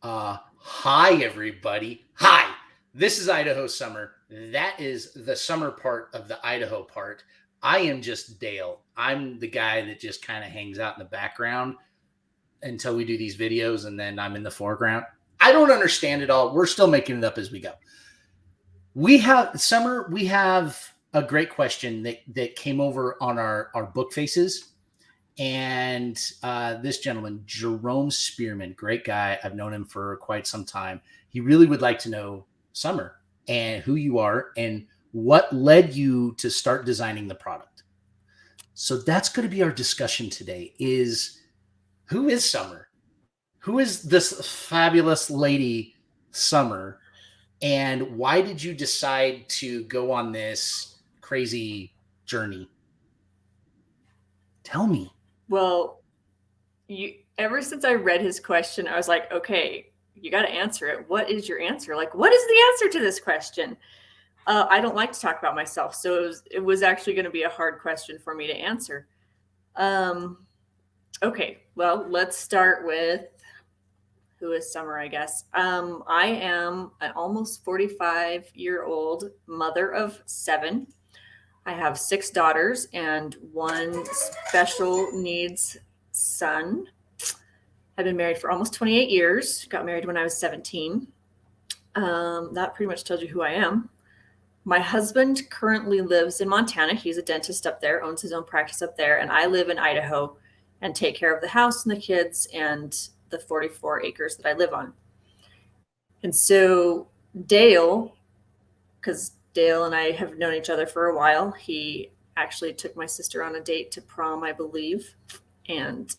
Hi, everybody. Hi, this is Idaho Summer. That is the summer part of the Idaho part. I am just Dale. I'm the guy that just kind of hangs out in the background until we do these videos, and then I'm in the foreground. I don't understand it all. We're still making it up as we go. We have a great question that came over on our book faces. And this gentleman, Jerome Spearman, great guy. I've known him for quite some time. He really would like to know Summer and who you are and what led you to start designing the product. So that's going to be our discussion today is who is Summer? Who is this fabulous lady, Summer? And why did you decide to go on this crazy journey? Tell me. Well, ever since I read his question, I was like, okay, you got to answer it. What is your answer? Like, what is the answer to this question? I don't like to talk about myself, so it was actually going to be a hard question for me to answer. Okay, well, let's start with who is Summer, I guess. I am an almost 45-year-old mother of 7. I have 6 daughters and 1 special needs son. I've been married for almost 28 years. Got married when I was 17. That pretty much tells you who I am. My husband currently lives in Montana. He's a dentist up there, owns his own practice up there, and I live in Idaho and take care of the house and the kids and the 44 acres that I live on. And so Dale, because Dale and I have known each other for a while, he actually took my sister on a date to prom, I believe. And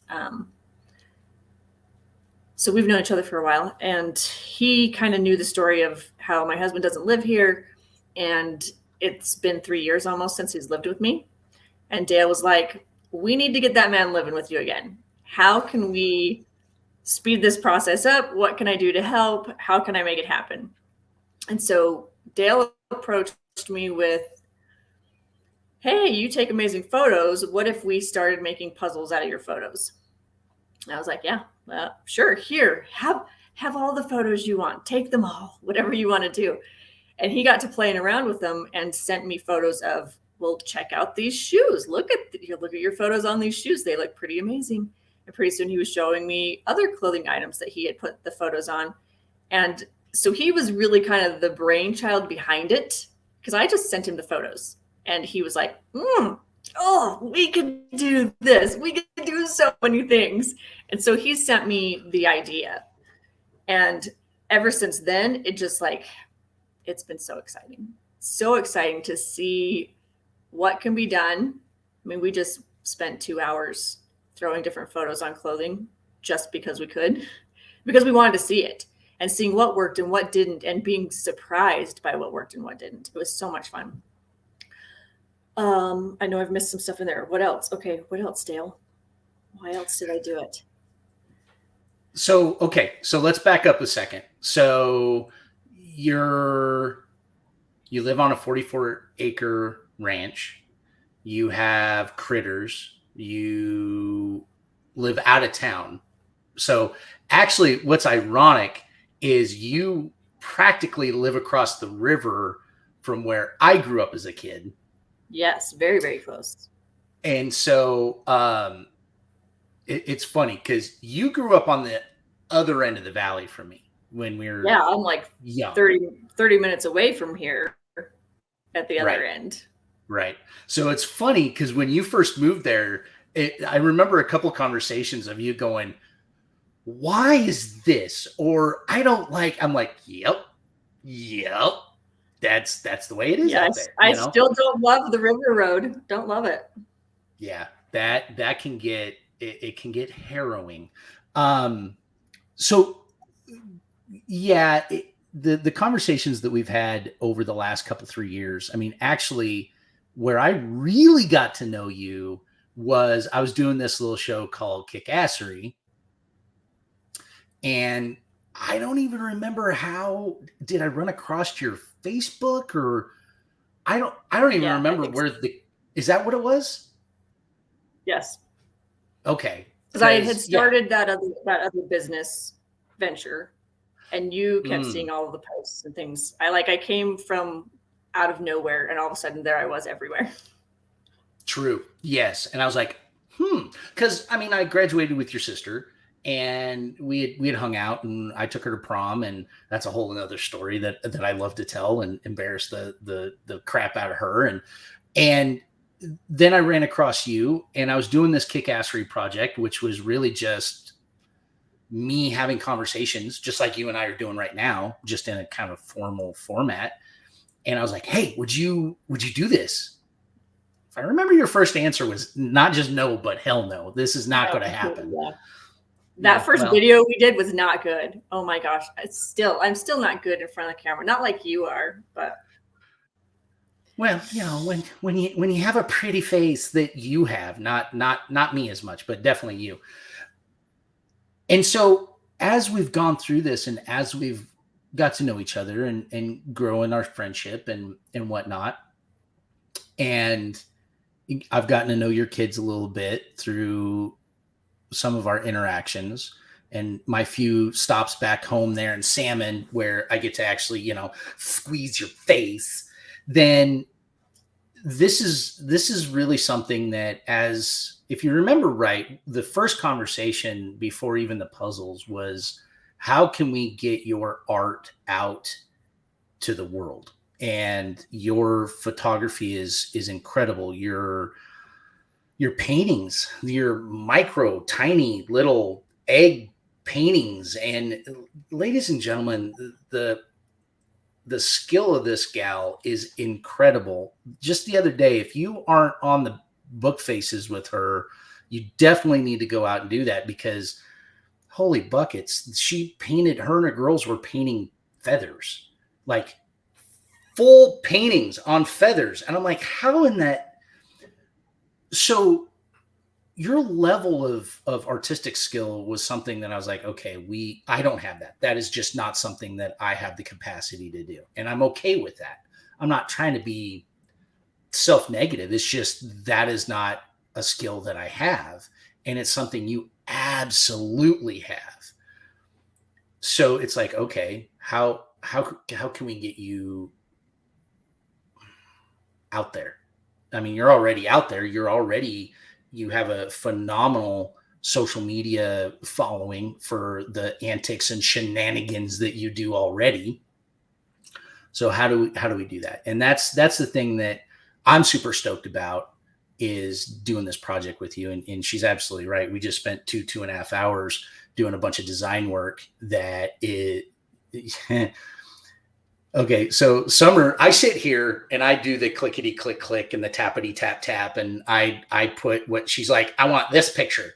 so we've known each other for a while. And he kind of knew the story of how my husband doesn't live here. And it's been 3 years almost since he's lived with me. And Dale was like, we need to get that man living with you again. How can we speed this process up? What can I do to help? How can I make it happen? And so Dale approached me with, hey, you take amazing photos. What if we started making puzzles out of your photos? And I was like, yeah, sure. Here, have all the photos you want. Take them all, whatever you want to do. And he got to playing around with them and sent me photos of, well, check out these shoes. Look at your photos on these shoes. They look pretty amazing. And pretty soon he was showing me other clothing items that he had put the photos on. And so he was really kind of the brainchild behind it because I just sent him the photos. And he was like, oh, we could do this. We could do so many things. And so he sent me the idea. And ever since then, it's been so exciting. So exciting to see what can be done. I mean, we just spent 2 hours throwing different photos on clothing just because we could, because we wanted to see it and seeing what worked and what didn't and being surprised by what worked and what didn't. It was so much fun. I know I've missed some stuff in there. What else? Okay, what else, Dale? Why else did I do it? So let's back up a second. So you live on a 44-acre ranch. You have critters. You live out of town. So actually, what's ironic is you practically live across the river from where I grew up as a kid. Yes, very, very close. And so it's funny because you grew up on the other end of the valley from me when we were I'm like young. 30 minutes away from here at the other end. Right. So it's funny because when you first moved there, I remember a couple of conversations of you going, why is this? Or I'm like, yep. That's the way it is out there. I still don't love the river road. Don't love it. Yeah, that can get it can get harrowing. So yeah, the conversations that we've had over the last couple 3 years. I mean, actually, where I really got to know you was I was doing this little show called Kickassery, and I don't even remember how did I run across your Facebook or I don't even remember where is that what it was? Yes. Okay. Because I had started that other business venture and you kept Mm, seeing all of the posts and things. I came from out of nowhere, and all of a sudden there I was everywhere. true. Yes. And I was like, because I mean, I graduated with your sister, and we had hung out, and I took her to prom, and that's a whole another story that I love to tell and embarrass the crap out of her. And then I ran across you, and I was doing this kick-assery project, which was really just me having conversations, just like you and I are doing right now, just in a kind of formal format. And I was like, "Hey, would you do this?" If I remember, your first answer was not just no, but hell no. This is not No, going to happen. yeah. That Yeah. first Well, video we did was not good. Oh my gosh. I'm still not good in front of the camera. Not like you are, but well, when you have a pretty face that you have, not me as much, but definitely you. And so as we've gone through this, and as we've got to know each other, and grow in our friendship and whatnot, and I've gotten to know your kids a little bit through some of our interactions, and my few stops back home there in Salmon, where I get to actually, squeeze your face, then this is really something that, as if you remember right, the first conversation before even the puzzles was, how can we get your art out to the world? And your photography is incredible. Your paintings, your micro, tiny little egg paintings. And ladies and gentlemen, the skill of this gal is incredible. Just the other day, if you aren't on the book faces with her, you definitely need to go out and do that, because holy buckets, she painted, her and her girls were painting feathers, like full paintings on feathers. And I'm like, how in that? So your level of artistic skill was something that I was like, okay, I don't have that. That is just not something that I have the capacity to do. And I'm okay with that. I'm not trying to be self-negative. It's just that is not a skill that I have. And it's something you absolutely have. So it's like, okay, how can we get you out there? I mean, you're already out there. You have a phenomenal social media following for the antics and shenanigans that you do already. So how do we do that? And that's the thing that I'm super stoked about, is doing this project with you. And she's absolutely right. We just spent 2.5 hours doing a bunch of design work that it Okay, so Summer, I sit here and I do the clickety click click and the tappity tap tap, and I put what she's like, I want this picture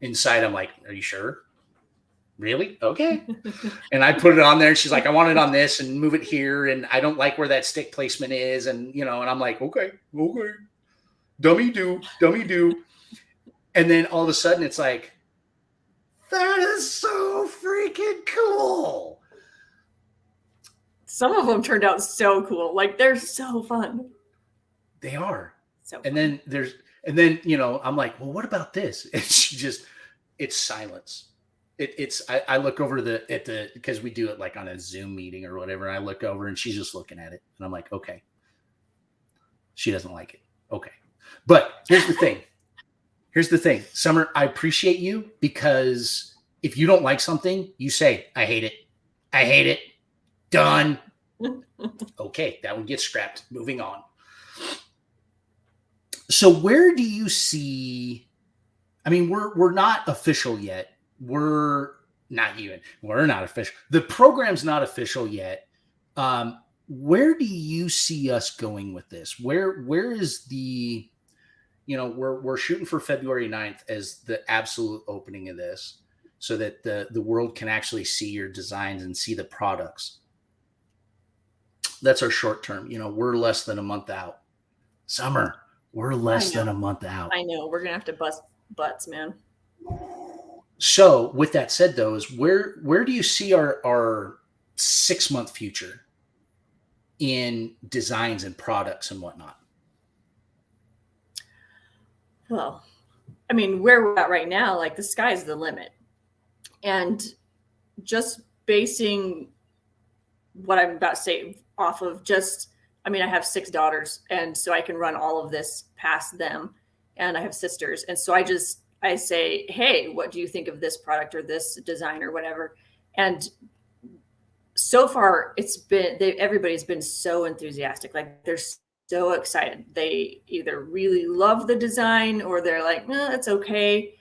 inside. I'm like, are you sure? Really? Okay. And I put it on there, and she's like, I want it on this, and move it here, and I don't like where that stick placement is, and and I'm like, okay, okay, dummy do. And then all of a sudden it's like, that is so freaking cool. some of them turned out so cool. Like they're so fun. They are. So And fun. then I'm like, well, what about this? And she just, it's silence. I look over at the, because we do it like on a Zoom meeting or whatever. And I look over and she's just looking at it. And I'm like, okay, she doesn't like it. Okay. But here's the thing. Summer, I appreciate you, because if you don't like something, you say, I hate it. I hate it. Done. Okay. That one gets scrapped. Moving on. So where do you see, I mean, we're not official yet. We're not official. The program's not official yet. Where do you see us going with this? Where is the, we're shooting for February 9th as the absolute opening of this, so that the world can actually see your designs and see the products. That's our short term. We're less than a month out. Summer, we're I less than a know. month out. I know. We're gonna have to bust butts, man. So with that said, though, is where do you see our 6 month future in designs and products and whatnot? Well, I mean, where we're at right now, like the sky's the limit. And just basing what I'm about to say off of just, I mean, I have 6 daughters, and so I can run all of this past them, and I have sisters. And so I say, hey, what do you think of this product or this design or whatever? And so far everybody's been so enthusiastic. Like they're so excited. They either really love the design or they're like, no, it's okay.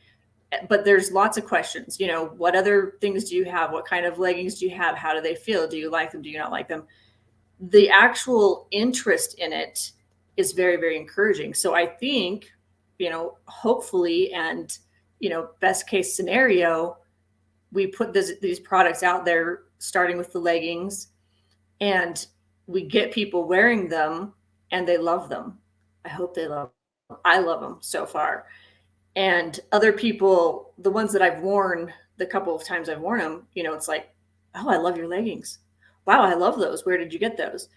But there's lots of questions. What other things do you have? What kind of leggings do you have? How do they feel? Do you like them? Do you not like them? The actual interest in it is very, very encouraging. So I think, hopefully, and, best case scenario, we put these products out there, starting with the leggings, and we get people wearing them and they love them. I hope they love them. I love them so far. And other people, the ones that I've worn, the couple of times I've worn them, it's like, oh, I love your leggings. Wow, I love those. Where did you get those?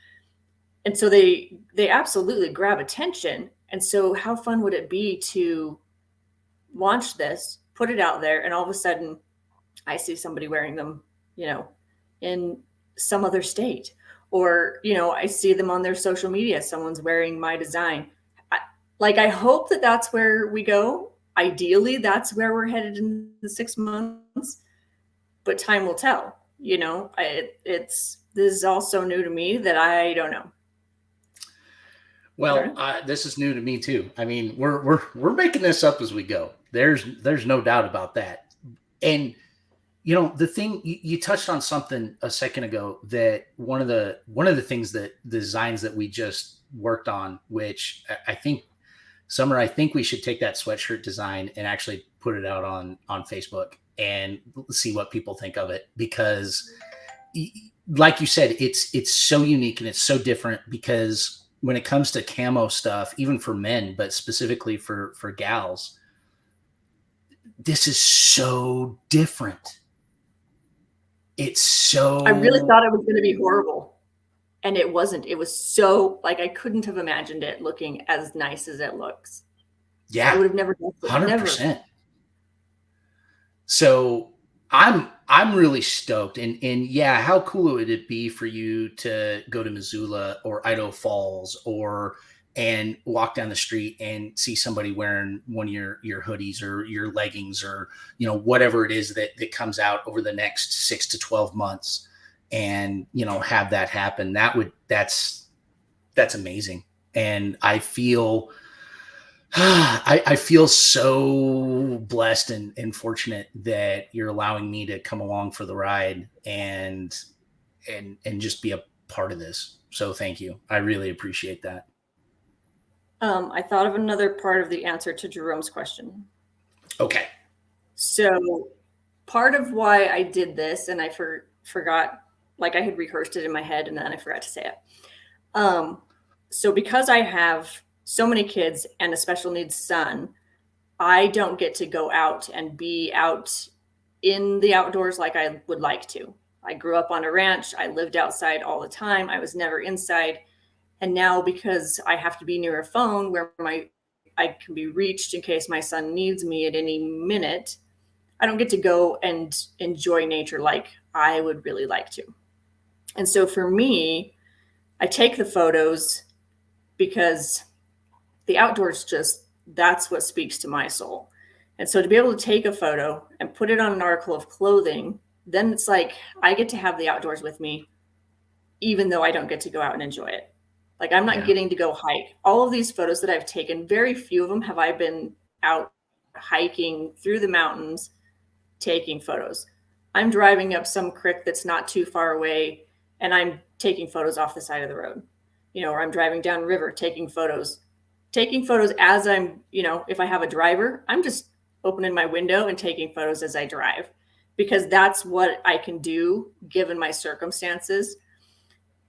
And so they absolutely grab attention. And so how fun would it be to launch this, put it out there, and all of a sudden I see somebody wearing them, in some other state, or, I see them on their social media. Someone's wearing my design. I hope that that's where we go. Ideally, that's where we're headed in the 6 months, but time will tell. This is all so new to me that I don't know. Well, this is new to me too. I mean, we're making this up as we go. There's no doubt about that. And the thing you touched on something a second ago, that one of the things that the designs that we just worked on, which I think, Summer, I think we should take that sweatshirt design and actually put it out on Facebook and see what people think of it, because like you said, it's so unique and it's so different, because when it comes to camo stuff, even for men, but specifically for gals, this is so different. It's so, I really thought it was going to be horrible, and it wasn't. It was so, I couldn't have imagined it looking as nice as it looks. Yeah, I would have never done it. 100%. Never. So I'm really stoked, and yeah, how cool would it be for you to go to Missoula or Idaho Falls and walk down the street and see somebody wearing one of your hoodies or your leggings, or whatever it is that comes out over the next 6 to 12 months, and have that happen. That's amazing. And I feel I feel so blessed and fortunate that you're allowing me to come along for the ride and just be a part of this. So thank you. I really appreciate that. I thought of another part of the answer to Jerome's question. Okay. So part of why I did this, and I forgot, I had rehearsed it in my head and then I forgot to say it. So because I have so many kids and a special needs son, I don't get to go out and be out in the outdoors like I would like to. I grew up on a ranch. I lived outside all the time. I was never inside. And now, because I have to be near a phone where I can be reached in case my son needs me at any minute, I don't get to go and enjoy nature like I would really like to. And so for me, I take the photos because the outdoors, that's what speaks to my soul. And so to be able to take a photo and put it on an article of clothing, then it's like I get to have the outdoors with me, even though I don't get to go out and enjoy it. I'm not getting to go hike. All of these photos that I've taken, very few of them have I been out hiking through the mountains taking photos. I'm driving up some creek that's not too far away, and I'm taking photos off the side of the road, or I'm driving down river taking photos as I'm, if I have a driver, I'm just opening my window and taking photos as I drive, because that's what I can do given my circumstances.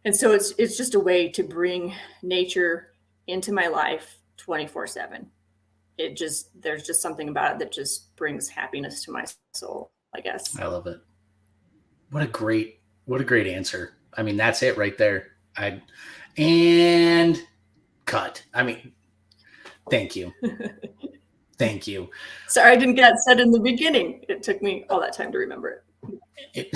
And so it's just a way to bring nature into my life 24/7. There's just something about it that just brings happiness to my soul, I guess. I love it. What a great answer. I mean, that's it right there. And cut. I mean, thank you. Thank you. Sorry, I didn't get it said in the beginning. It took me all that time to remember it. It,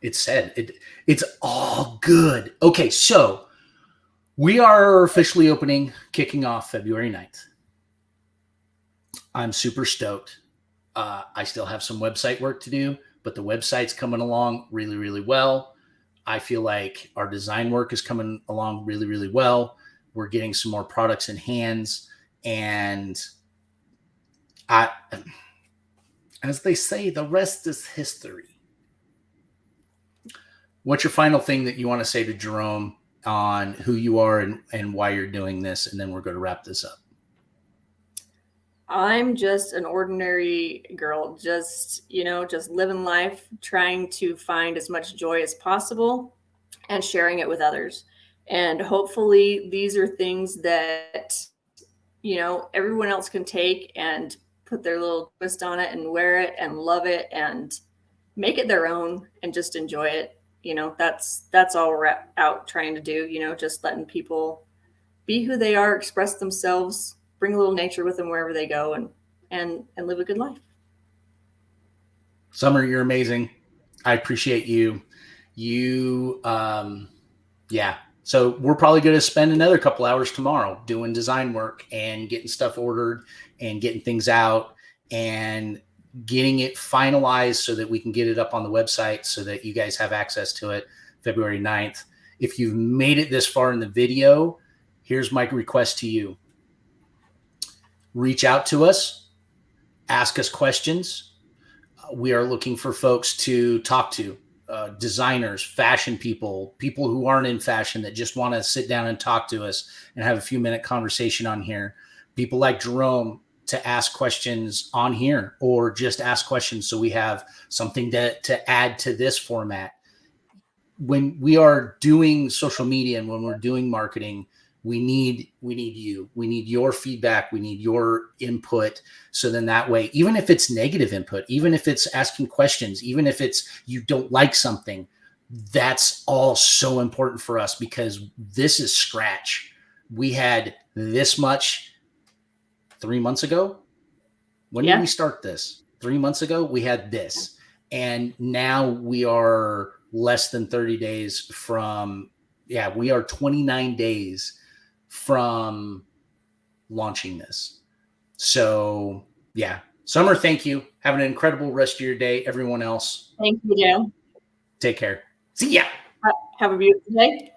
it's said. It's all good. Okay, so we are officially kicking off February 9th. I'm super stoked. I still have some website work to do, but the website's coming along really, really well. I feel like our design work is coming along really, really well. We're getting some more products in hands. And I, as they say, the rest is history. What's your final thing that you want to say to Jerome on who you are and why you're doing this? And then we're going to wrap this up. I'm just an ordinary girl, just living life, trying to find as much joy as possible and sharing it with others. And hopefully these are things that, everyone else can take and put their little twist on it and wear it and love it and make it their own and just enjoy it. That's all we're out trying to do, just letting people be who they are, express themselves, bring a little nature with them wherever they go, and live a good life. Summer, you're amazing. I appreciate you. Yeah. So we're probably going to spend another couple hours tomorrow doing design work and getting stuff ordered and getting things out and getting it finalized so that we can get it up on the website so that you guys have access to it February 9th. If you've made it this far in the video, here's my request to you. Reach out to us, ask us questions. We are looking for folks to talk to, designers, fashion people who aren't in fashion that just want to sit down and talk to us and have a few-minute conversation on here. People like Jerome to ask questions on here or just ask questions so we have something to add to this format. When we are doing social media and when we're doing marketing, we need you. We need your feedback. We need your input. So then that way, even if it's negative input, even if it's asking questions, even if it's you don't like something, that's all so important for us because this is scratch. We had this much 3 months ago. When did we start this? 3 months ago, we had this. And now we are less than 30 days from, we are 29 days from launching this. So Summer, thank you. Have an incredible rest of your day. Everyone else. Thank you, Dale. Take care. See ya. Have a beautiful day.